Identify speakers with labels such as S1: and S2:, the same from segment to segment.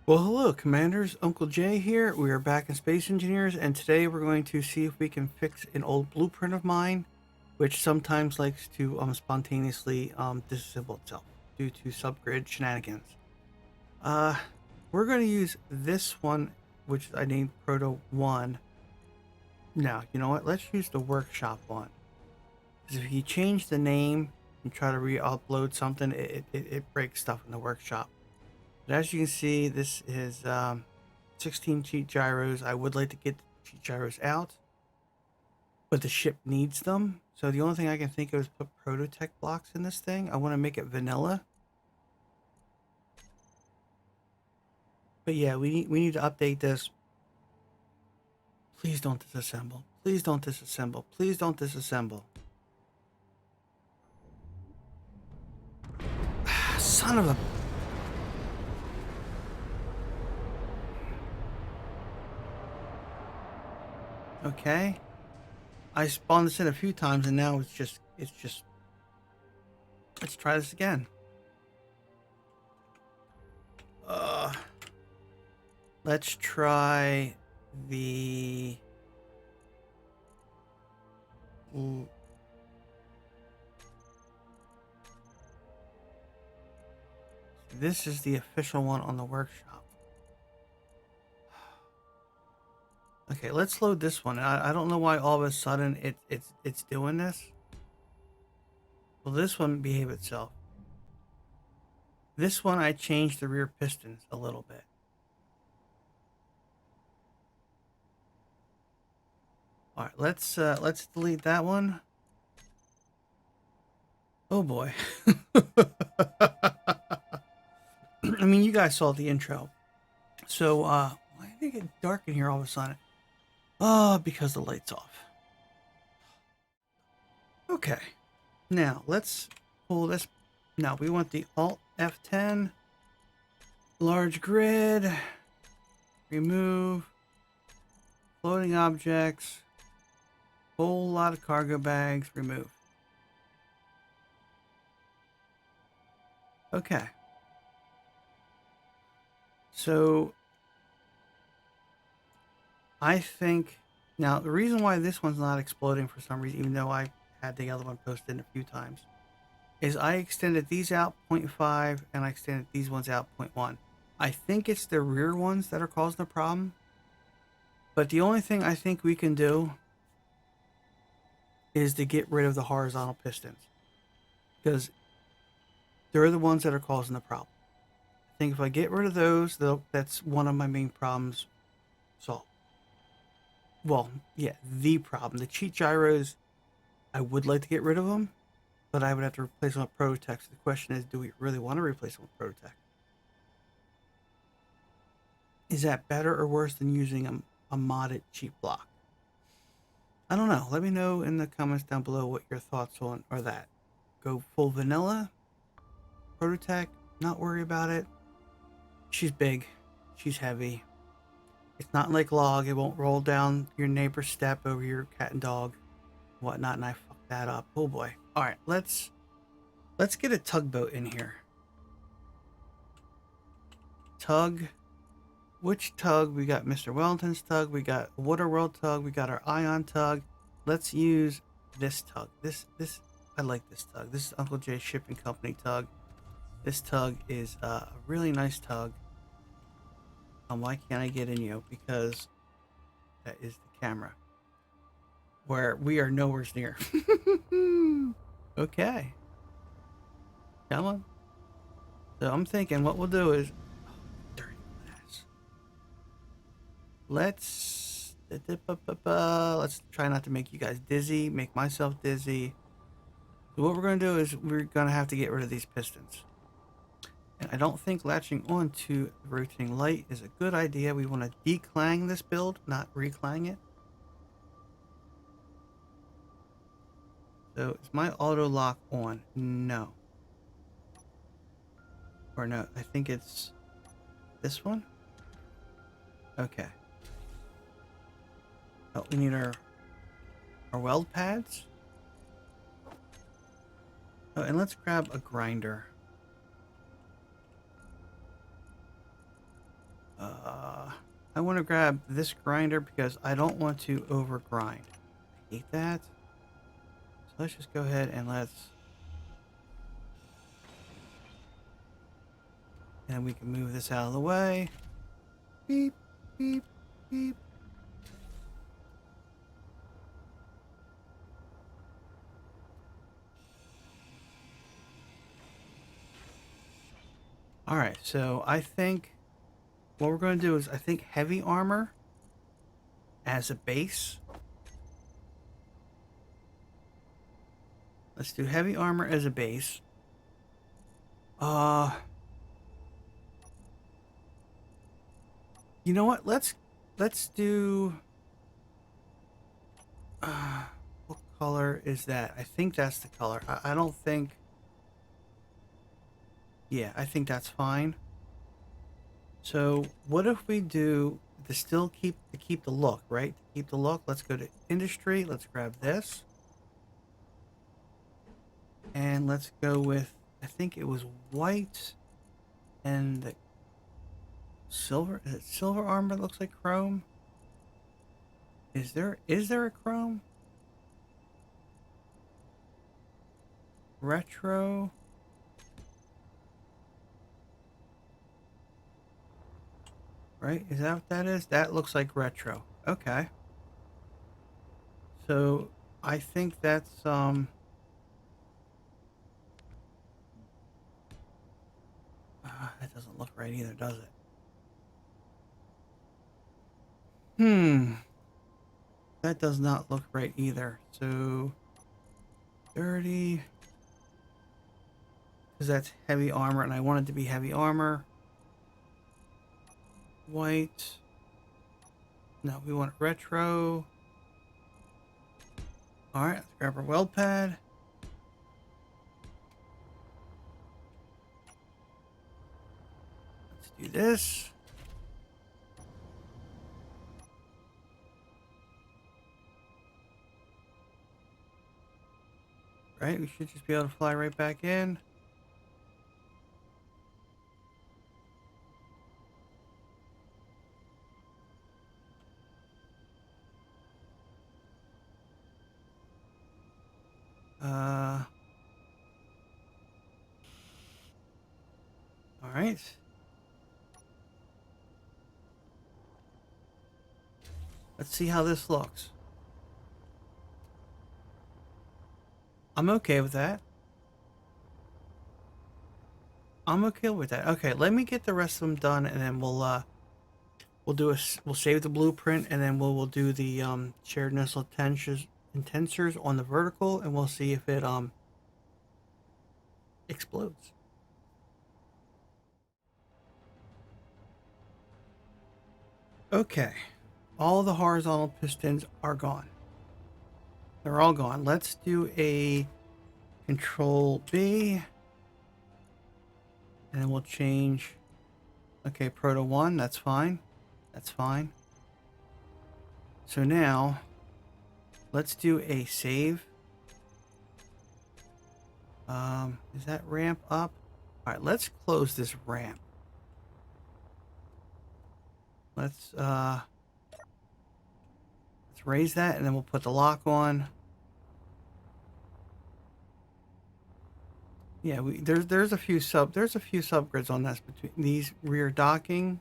S1: Well, hello, Commanders. Uncle Jay here. We are back in Space Engineers, and today we're going to see if we can fix an old blueprint of mine, which sometimes likes to spontaneously disassemble itself due to subgrid shenanigans. Uh, we're going to use this one, which I named Proto 1. Now, you know what? Let's use the workshop one. Because if you change the name and try to re-upload something, it breaks stuff in the workshop. But as you can see, this is 16 cheat gyros. I would like to get the cheat gyros out, but the ship needs them. So the only thing I can think of is put Prototech blocks in this thing. I want to make it vanilla. But yeah, we need to update this. Please don't disassemble. Please don't disassemble. Please don't disassemble. Son of a... Okay. I spawned this in a few times and now it's just... Let's try this again. Let's try the... This is the official one on the workshop. Okay, let's load this one. I don't know why all of a sudden it's doing this. Will this one behave itself? This one I changed the rear pistons a little bit. All right, let's delete that one. Oh boy. I mean, you guys saw the intro. So why did it get dark in here all of a sudden? Because the light's off. Okay. Now let's pull this. Now we want the Alt F10, large grid, remove, floating objects, whole lot of cargo bags, remove. Okay. So I think now the reason why this one's not exploding for some reason, even though I had the other one posted a few times, is I extended these out 0.5 and I extended these ones out 0.1. I think it's the rear ones that are causing the problem. But the only thing I think we can do is to get rid of the horizontal pistons, because they're the ones that are causing the problem. I think if I get rid of those, that's one of my main problems solved. Well, yeah, the problem. The cheat gyros, I would like to get rid of them, but I would have to replace them with Prototech. So the question is, do we really want to replace them with Prototech? Is that better or worse than using a modded cheap block? I don't know. Let me know in the comments down below what your thoughts on are that. Go full vanilla, Prototech, not worry about it. She's big, she's heavy. It's not like log, it won't roll down your neighbor's step over your cat and dog, whatnot, and I fucked that up. Oh boy. Alright, let's get a tugboat in here. Tug. Which tug? We got Mr. Wellington's tug, we got Waterworld tug, we got our Ion tug. Let's use this tug. This I like this tug. This is Uncle Jay's Shipping Company tug. This tug is a really nice tug. Why can't I get in you? Because that is the camera. Where we are nowhere near. Okay. Come on. So I'm thinking what we'll do is... Oh, dirty glass. Let's try not to make you guys dizzy, make myself dizzy. So what we're going to do is we're going to have to get rid of these pistons. And I don't think latching onto the rotating light is a good idea. We want to de-clang this build, not re-clang it. So is my auto lock on? No. Or no, I think it's this one. Okay. Oh, we need our weld pads. Oh, and let's grab a grinder. I want to grab this grinder because I don't want to over grind. I hate that. So let's just go ahead and and we can move this out of the way. Beep, beep, beep. All right, so I think what we're going to do is I think heavy armor as a base. Let's do heavy armor as a base. You know what? Let's do what color is that? I think that's the color. I don't think. Yeah, I think that's fine. So what if we do to still keep the look, right? To keep the look, let's go to industry. Let's grab this. And let's go with, I think it was white and the silver. Is it silver armor that looks like chrome? Is there a chrome? Retro. Right? Is that what that is? That looks like retro. Okay. So I think that's that doesn't look right either, does it? That does not look right either. So 30, because that's heavy armor and I want it to be heavy armor. White. No, we want retro. All right, let's grab our weld pad. Let's do this. Right, we should just be able to fly right back in. All right. Let's see how this looks. I'm okay with that. I'm okay with that. Okay, let me get the rest of them done, and then we'll save the blueprint, and then we'll do the shared missile intensors on the vertical, and we'll see if it explodes. Okay, all the horizontal pistons are gone. They're all gone. Let's do a Control B. And then we'll change. Okay, Proto 1, that's fine. That's fine. So now, let's do a save. Is that ramp up? All right, let's close this ramp. Let's raise that, and then we'll put the lock on. Yeah, there's a few subgrids on this between these rear docking,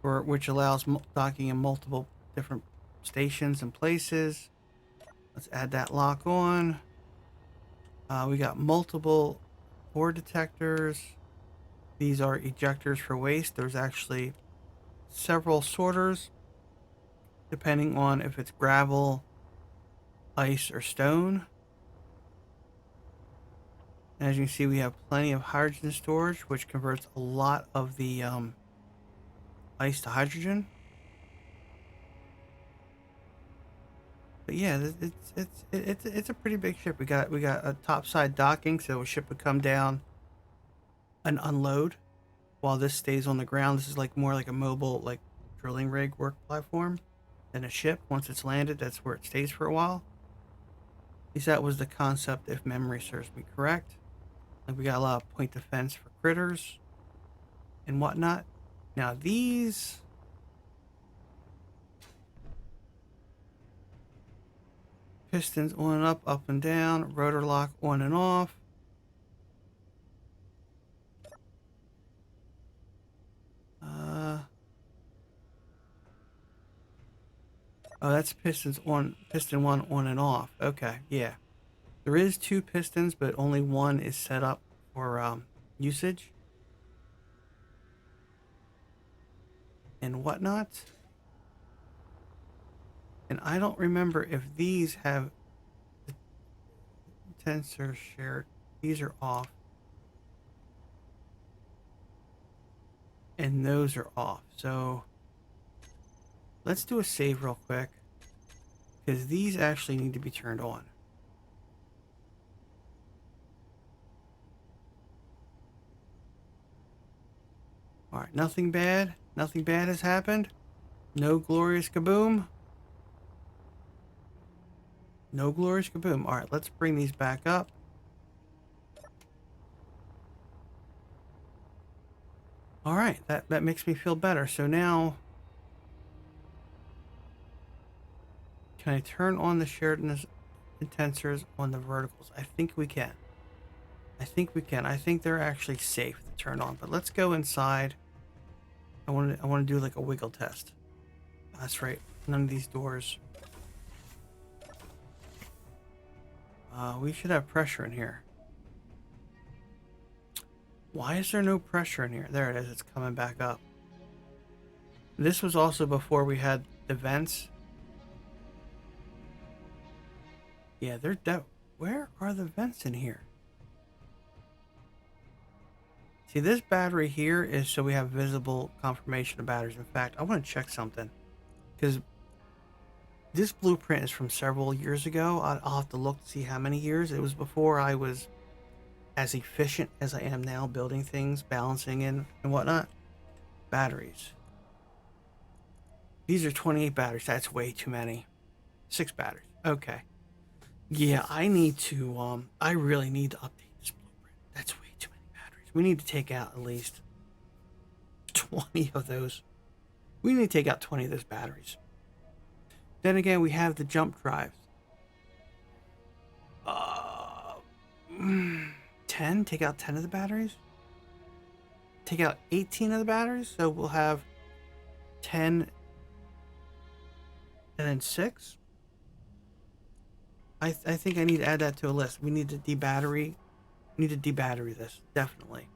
S1: which allows docking in multiple different stations and places. Let's add that lock on. We got multiple ore detectors. These are ejectors for waste. There's actually several sorters depending on if it's gravel, ice, or stone. As you can see, we have plenty of hydrogen storage, which converts a lot of the ice to hydrogen. But yeah, it's a pretty big ship. We got a topside docking, so a ship would come down and unload while this stays on the ground. This is like more like a mobile like drilling rig work platform than a ship. Once it's landed, that's where it stays for a while. At least that was the concept, if memory serves me correct. Like we got a lot of point defense for critters and whatnot. Now these pistons on and up and down, rotor lock on and off. Oh, that's pistons on, piston one on and off. Okay, yeah. There is 2 pistons, but only one is set up for usage and whatnot. And I don't remember if these have the tensor shared. These are off. And those are off. So let's do a save real quick, because these actually need to be turned on. All right, nothing bad. Nothing bad has happened. No glorious kaboom. No glorious kaboom. All right, let's bring these back up. All right, that makes me feel better. So now, can I turn on the shared tensors on the verticals? I think we can. I think we can. I think they're actually safe to turn on. But let's go inside. I want to do like a wiggle test. That's right. None of these doors. We should have pressure in here. Why is there no pressure in here? There it is. It's coming back up. This was also before we had the vents. Yeah, they're where are the vents in here? See, this battery here is so we have visible confirmation of batteries. In fact, I want to check something, because this blueprint is from several years ago. I'll have to look to see how many years. It was before I was as efficient as I am now, building things, balancing in and whatnot. Batteries. These are 28 batteries. That's way too many. 6 batteries. Okay. Yeah, I need to, I really need to update this blueprint. That's way too many batteries. We need to take out at least 20 of those. We need to take out 20 of those batteries. Then again, we have the jump drives. 10? Take out 10 of the batteries? Take out 18 of the batteries? So we'll have 10 and then 6? I think I need to add that to a list. We need to debattery. We need to debattery this, definitely.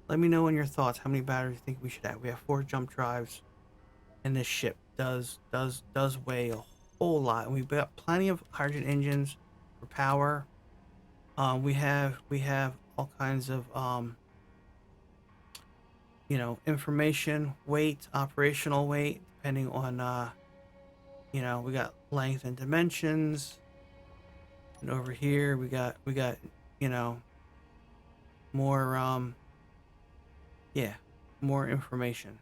S1: Let me know in your thoughts how many batteries you think we should add. We have 4 jump drives, and this ship does weigh a whole lot. And we've got plenty of hydrogen engines for power. We have all kinds of you know, information, weight, operational weight, depending on you know, we got length and dimensions. And over here we got, you know, more yeah, more information.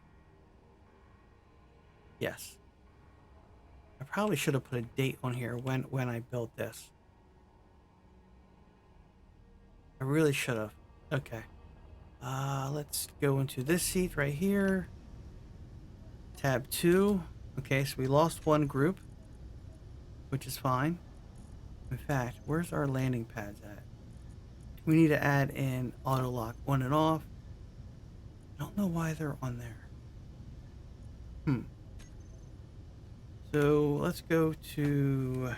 S1: Yes. I probably should have put a date on here when I built this. I really should have. Okay. Let's go into this seat right here. Tab 2. Okay, so we lost one group, which is fine. In fact, where's our landing pads at? We need to add in auto lock on and off. I don't know why they're on there. So let's go to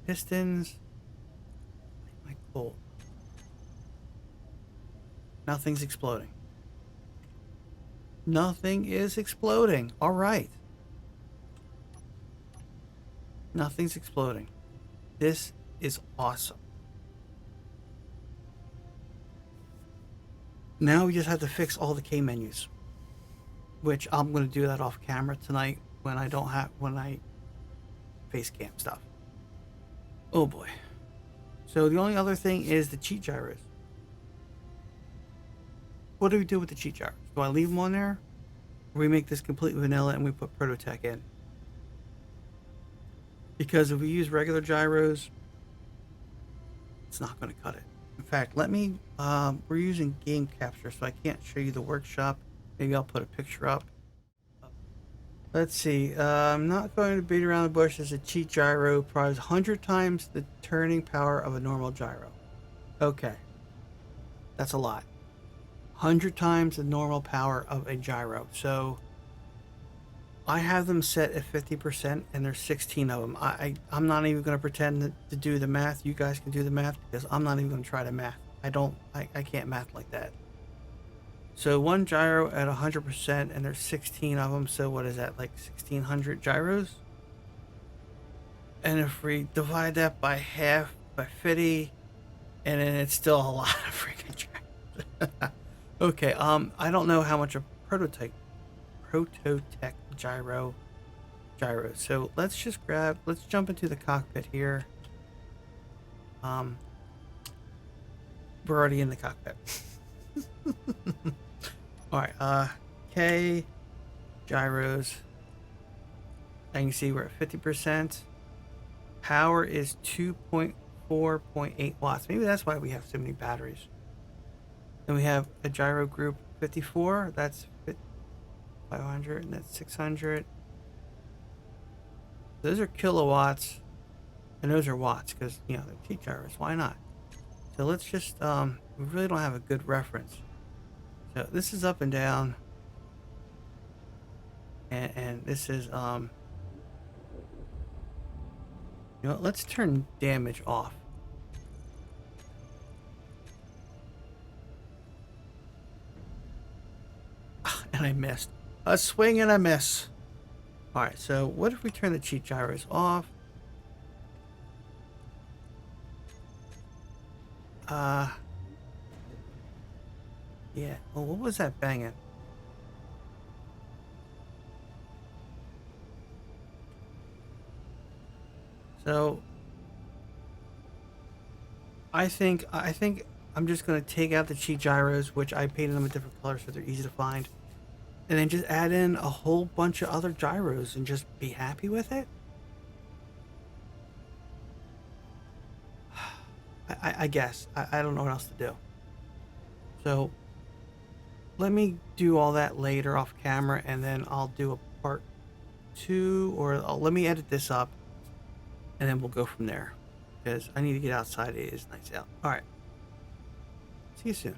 S1: pistons. My cold. Nothing's exploding. Nothing is exploding. All right. Nothing's exploding. This is awesome. Now we just have to fix all the K menus, which I'm going to do that off camera tonight when I face cam stuff. Oh boy. So the only other thing is the cheat gyros. What do we do with the cheat gyros? Do I leave them on there? Or we make this completely vanilla and we put Prototech in? Because if we use regular gyros, it's not going to cut it. In fact, let me, we're using game capture, so I can't show you the workshop. Maybe I'll put a picture up. Let's see. I'm not going to beat around the bush. As a cheat gyro provides 100 times the turning power of a normal gyro. Okay. That's a lot. 100 times the normal power of a gyro. So I have them set at 50%, and there's 16 of them. I'm not even going to pretend to do the math. You guys can do the math, because I'm not even going to try to math. I can't math like that. So one gyro at 100%, and there's 16 of them. So what is that, like 1,600 gyros? And if we divide that by half, by 50, and then it's still a lot of freaking gyros. Okay, I don't know how much a Prototech gyro. So let's jump into the cockpit here. We're already in the cockpit. All right, K gyros. And you can see we're at 50%. Power is 2.4.8 watts. Maybe that's why we have so many batteries. Then we have a gyro group 54. That's 500, and that's 600. Those are kilowatts, and those are watts, because they're cheat gyros. Why not? So let's just we really don't have a good reference. So this is up and down, and this is let's turn damage off. And I missed. A swing and a miss. Alright, so what if we turn the cheat gyros off? Yeah. Oh, what was that banging? So I think I'm just gonna take out the cheat gyros, which I painted them a different color so they're easy to find, and then just add in a whole bunch of other gyros and just be happy with it. I guess I don't know what else to do. So let me do all that later off camera, and then I'll do a part 2, or let me edit this up, and then we'll go from there, because I need to get outside. It is nice out. All right, see you soon.